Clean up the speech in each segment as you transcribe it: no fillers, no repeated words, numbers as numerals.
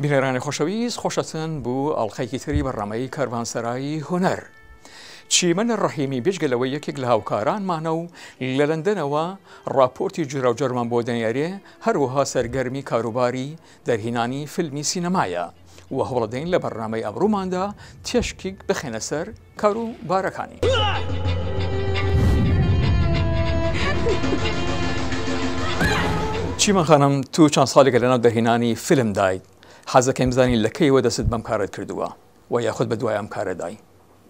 بینەرانی خۆشەویست خۆشەتن بوو ئەڵلقەیەکی تری بەڕامەی کاروانسەرایی هونەر. چیمەن ڕەحیمی بێژگەلەوەی یەکێک لە هاوکارانمانە و لە لەندەنەوە ڕاپۆرتی جورا و جەرمان بۆ دەنێرێ، هەروەها سەرگەرمی کاروباری دەرهێنانی فیلمی سینەمایە و هەوڵەدەین لە بەرنامەی ئەمڕۆماندا تێشکێک بخێنە سەر کاروبارەکانی. چیمەن خانم، تو چەند ساڵێکە لەناو دەرهێنانی فیلم دایت. حەزەکەم بزانین لە کەیەوە دەست بەم کارت کردووە و یاخود بە دوای ئەم کارەدای؟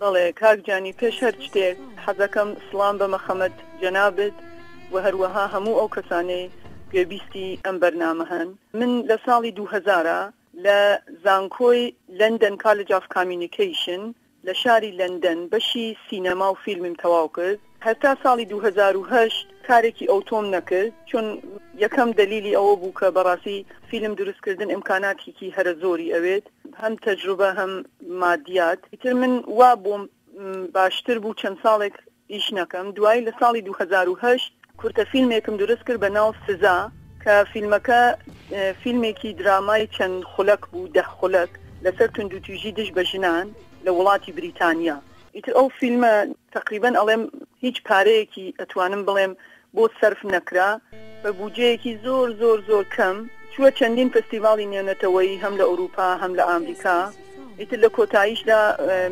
بەڵێ کاکجانی، پێش هەر شتێک حەزەکەم سڵام بە مەخەمەد جەنابت و هەروەها هەموو ئەو کەسانەی گوێبیستی ئەم بەرنامە هەن. من لە ساڵی 2000 لە زانکۆی لندن کالج ئاف کامیونیکیشن لە شاری لندن بەشی سینەما و فیلمم تەواو کرد. هەتا ساڵی 2008 کارێکی ئۆتۆم نەکرد، چون یەکەم دلیلی ئەوە بوو کە بەڕاستی فیلم دروستکردن ئیمکاناتێکی هەرە زۆری ئەوێت، هەم تەجروبە هەم مادیات. ئیتر من وا بووم باشتر بوو چەند ساڵێک ئیش نەکەم. دوایی لە ساڵی 2008 کورتە فیلمێکم دروست کرد بە ناو سزا، کە فیلمەکە فیلمێکی درامای چەند خولەک بوو، 10 خولەک لەسەر توندوتیژی دژ بە ژنان لە وڵاتی بریتانیا. ئیتر ئەو فیلمە تقریبا ئەڵێم هیچ پارەیەکی ئەتوانم بڵێم بۆ سەرف نەکرا، بە بودجەیەکی زۆر زۆر زۆر کەم چووە چەندین فستیڤاڵی نێونەتەوەیی هەم لە ئەوروپا هەم لە ئامریکا. ئیتر لە کۆتاییشدا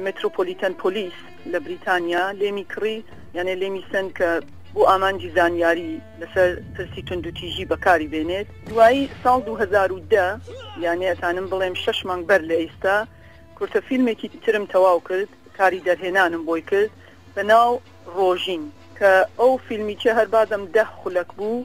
مترۆپۆلیتەن پۆلیس لە بریتانیا لێمی کڕی، یانێ لێمی سند کە بۆ ئامانجی زانیاری لەسەر پرسی توندوتیژی بەکاری بێنێت. دوایی ساڵ 2010 یانێ ئەتانم بڵێم 6 مانگ بەر لە ئێستا کورتە فیلمێکی ترم تەواو کرد، کاری دەرهێنانم بۆی کرد بە ناو ڕۆژین، کە ئەو فیلمیچە هەربادەم 10 خولەک بوو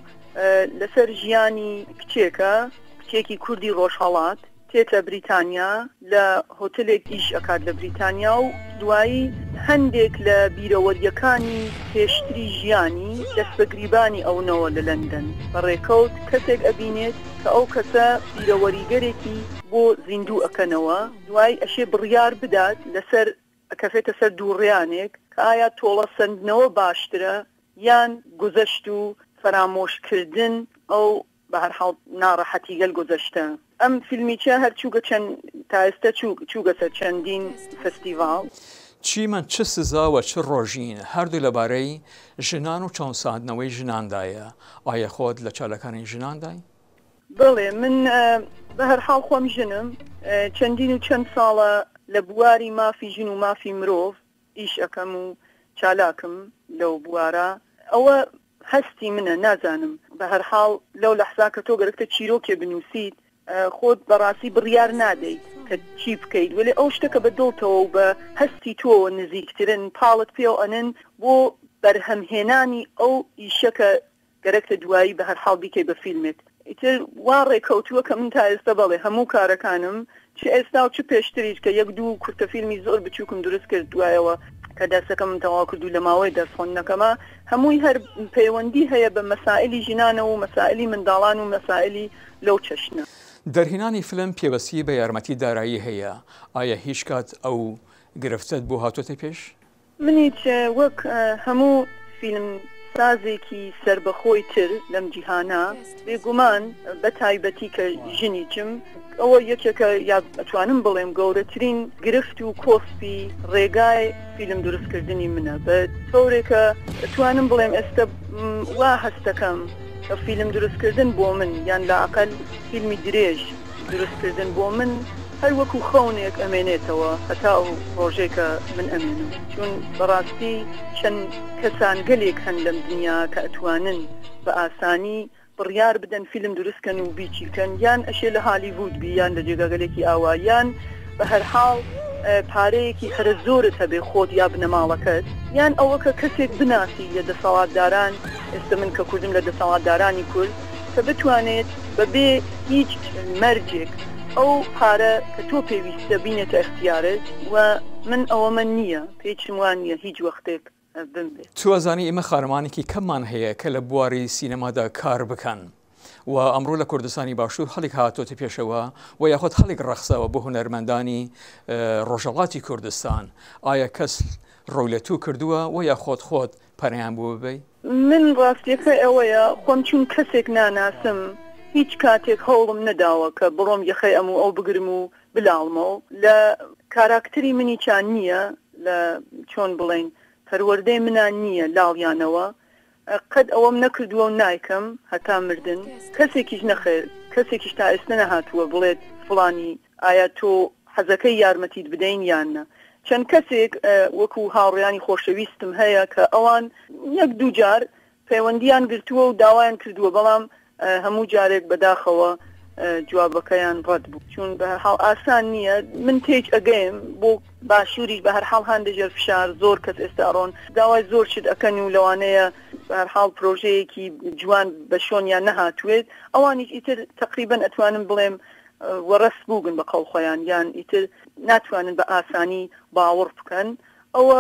لەسەر ژیانی کچێکی کوردی ڕۆژهەڵات تێتە بریتانیا، لە هۆتلێک ئیش ئەکات لە بریتانیا و دوایی هەندێک لە بیرەوەریەکانی پێشتری ژیانی دەست بە گریبانی ئەوەوە لە لەندەن بەڕێکەوت کەسێک ئەبینێت کە ئەو کەسە بیرەوەریگەرێکی بۆ زیندوو ئەکەنەوە، دوایی ئەشێ بڕیار بدات لەسەر ئەکەفێتە سەر دووڕیانێک کە ئایا تۆڵە سندنەوە باشترە یان گذەشت و فەرامۆشکردن ئەو بە هەر حاڵ ناڕەحەتی گەل گذەشتە. ئەم فیلمیچە هەرچووگە چەند تا ئێستا چووگە سەر چەندین فستیڤاڵ. چیمەن چ سزا و چ ڕۆژین هەردوو لەبارەی ژنان و چۆنساندنەوەی ژناندایە، ئایا خۆت لە چالەکانی ژناندای؟ بڵێ، من بە هەر حاڵ خۆم ژنم، چەندین و چەند ساڵە لە بواری مافی ژن و مافی مرۆڤ ئیش ئەەکەم و چالاکم لەو بوارە. ئەوە هەستی منە، نازانم بە هەر حاڵ لەو لەحظا کە تۆ گەرەکتە چیرۆکێ بنووسیت خۆت بەڕاستی بڕیار نادەیت کە چی بکەیت، ولی ئەو شتەکە بە دڵتەوە و بە هەستی تۆ نزیکترن پاڵت پێ ئەنن بۆ بەرهەمهێنانی ئەو ئیشەکە گەرەکتە دوایی بە هەر حاڵ بیکەی بە فیلمێت. ئیتر وا ڕێکەوتووە کە من تا ئێستا بەڵێ هەموو کارەکانم چ ئێستا و چ پێشتریش کە یەک دوو کورتە فیلمی زۆر بچووکم دروست کرد دوایەوە کە دەستەکەم تەواو کردو لە ماوەی دەستخۆندنەکەمە، هەمووی هەر پەیوەندی هەیە بە مەسائلی ژنانە و مەسائلی منداڵان و مەسائلی لەو چەشنە. دەرهێنانی فیلم پێوەستی بە یارمەتی دارایی هەیە، ئایا هیچ کات ئەو گرفتت بۆ هاتوۆتە پێش؟ منیچ وەک هەموو فیلم سازێکی سربەخۆی تر لەم جیهانە بێگومان بە تایبەتی کە ژنیچم، ئەوە یەکێکە یا ئەتوانم بڵێم گەورەترین گرفت و کۆسپی ڕێگای فیلم دروستکردنی منە، بە تۆرێکە ئەتوانم بڵێم ئێستا وا هەستەکەم کە فیلم دروستکردن بۆ من یان لااقل فیلمی درێژ دروستکردن بۆ من هەر وەکو خەونێک ئەمێنێتەوە هەتا ئەو ڕۆژێکە من ئەمێنم، چون بەڕاستی چەند کەسان گەلێک هەن لەم دنیا کە ئەتوانن بە ئاسانی بڕیار بدەن فیلم دروستکەن و بیچیکەن، یان ئەشێ لە هالیوود بی یان لە جێگەگەلێکی ئاوایان بە هەر حاڵ پارەیەکی هەرە زۆرت هەبێ خۆت یا بنەماڵەکەت، یان ئەوە کە کەسێک بناسی لە دەسەڵاتداران، ئێستا من کە کوردم لە دەسەڵاتدارانی کورد، کە بتوانێت بەبێ هیچ مەرجێک ئەو پارە کە تۆ پێویستە بینێتە اختیارت، و من ئەوەمە نییە، پێچم وان نییە هیچ وەختێک بمبێت. توازانی ئێمە خارمانێکی کەممان هەیە کە لە بواری سینەمادا کار بکەن و ئەمڕۆ لە کوردستانی باشوور هەڵێک هاتۆتە پێشەوە و یاخۆت هەڵێک ڕەخسەوە بۆ هونەرمەندانی ڕۆژهەڵاتی کوردستان. ئایا کەس ڕۆی لە تو کردووە و یا خۆت پەرەیان بۆ ببەی؟ من ڕاستیەکە ئەوەیە خۆم چون کەسێک ناناسم هیچ کاتێک هەوڵم نەداوە کە بڕۆم یەخەی ئەم و ئەو بگرم و بلاڵمەوە لە کاراکتری منیچان نییە لە چۆن بڵێن پەروەردەی منان نییە لاڵیانەوە قەت ئەوەم نەکردووە و نایکەم هەتا مردن کەسێکیش نەخێر کەسێکیش تا ئێستا نەهاتووە بڵێت فڵانی ئایا تۆ حەزەکەی یارمەتیت بدەین یاننا چەند کەسێک وەکو هاوڕێیانی خۆشەویستم هەیە کە ئەوان یەک دوو جار پەیوەندیان گرتووە و داوایان کردووە بەڵام هەموو جارێک بەداخەوە جوابەکەیان ڕەت بوو چون بە هەرحاڵ ئاسان نییە من تێج ئەگەیم بۆ باشووریش بە هەرحاڵ هەندێجار فشار زۆر کەس ئێستا ئەڕۆن داوای زۆر شت ئەکەن و لەوانەیە بە هەرحاڵ پرۆژەیەکی جوان بە شۆنیان نەهاتوێت ئەوانیش ئیتر تقریبا ئەتوانم بڵێم وەڕست بووگن بە قەڵ خۆیان یان ئیتر ناتوانن بە ئاسانی باوەڕ بکەن ئەوە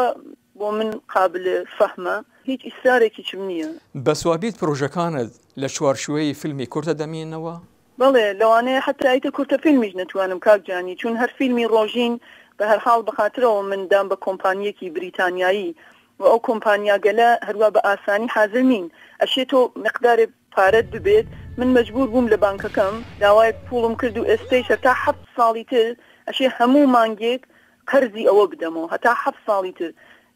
بۆ من قابل فەهمە هیچ ئیسرارێکی چم نییە بەسوابیت پرۆژەکانت لە چوارچوەی فیلمی کورتە دەمێنەوە؟ بەڵێ لەوانەیە حتا ئیتر کورتە فیلمیش نەتوانم کاکجانی چون هەر فیلمی ڕۆژین بە هەرحاڵ بەخاترەوە من دام بە کۆمپانیەکی بریتانیایی و ئەو کۆمپانیا گەلە هەروە بە ئاسانی حاضر نین ئەشێ تۆ مقدارێ پارەت ببێت من مەجبور بووم لە بانکەکەم داوای پوڵم کرد و ئێستەیش هەتا 7 ساڵی تر ئەشێ هەموو مانگێک قەرزی ئەوە بدەمەوە هەتا 7 ساڵی تر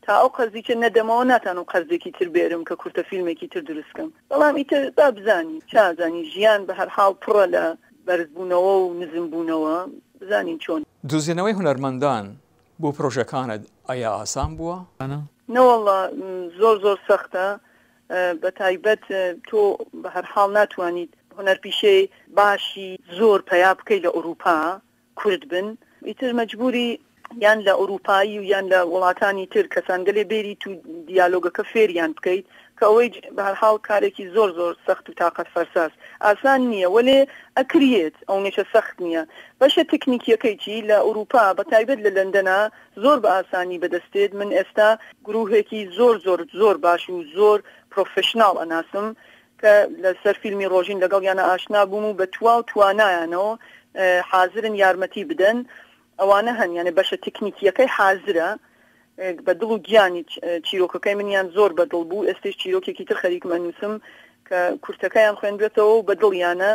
تا ئەو قەرزیکە نەدەمەوە ناتان و قەرزێکی تر بێرم کە کورتە فیلمێکی تر دروستکەم بەڵام ئیتر با بزانی چازانی ژیان بە هەرحاڵ پڕە لە بەرزبوونەوە و نزمبوونەوە بزانین چۆن دۆزینەوەی هونەرمەندان بۆ پرۆژەکانت ئایا ئاسان بووە؟ نەوەڵڵا زۆر سەختە بە تایبەت تۆ بە هەرحاڵ ناتوانیت هونەرپیشەی باشی زۆر پەیا بکەیت لە ئەوروپا کورد بن ئیتر مەجبوری یان لە ئەوروپایی و یان لە وڵاتانی تر کەسانگەلێ بێری تو دیالۆگەکە فێریان بکەیت کە ئەوەی بە هەرحاڵ کارێکی زۆر سەخت و تاقەت فەرساس ئاسان نییە وەلێ ئەکرێت ئەو نێچە سەخت نییە بەشە تکنیکیەکەیکی لە ئەوروپا بە تایبەت لە لەندەنا زۆر بە ئاسانی بەدەستێت من ئێستا گروهێکی زۆر باش و زۆر پرۆفشناڵ ئەناسم کە لەسەر فیلمی ڕۆژین لەگەڵ یانە ئاشنا بووم و بە توانایانەوە حاضرن یارمەتی بدەن ئەوانە هەن یانە بەشە تکنیکیەکەی حاضرە بە دڵ و گیانی چیرۆکەکەی منیان زۆر بەدڵ بوو ئێستش چیرۆکێکی تر خەریکمە نووسم کە کورتەکەیان خوێندرێتەوە و بەدڵیانە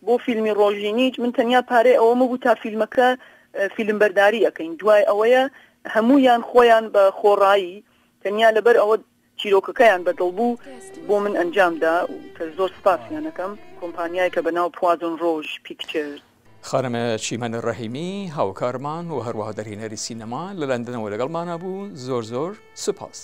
بۆ فیلمی ڕۆژینیچ من تەنیا پارەی ئەوەمە بوو تا فیلمەکە فیلمبەرداری ئەەکەین دوای ئەوەیە هەموویان خۆیان بە خۆڕایی تەنیا لەبەر ئەوە چیرۆکەکەیان بەدڵ بوو بۆ من ئەنجامدا کە زۆر سپاسیانەکەم کۆمپانیای کە بەناو پوازۆن ڕۆژ پیکچرز خانمە چیمەن ڕەحیمی هاوکارمان و هەروەها دەرهێنەری سینەما لە لەندەنەوە لەگەڵمانە بوو زۆر سوپاس.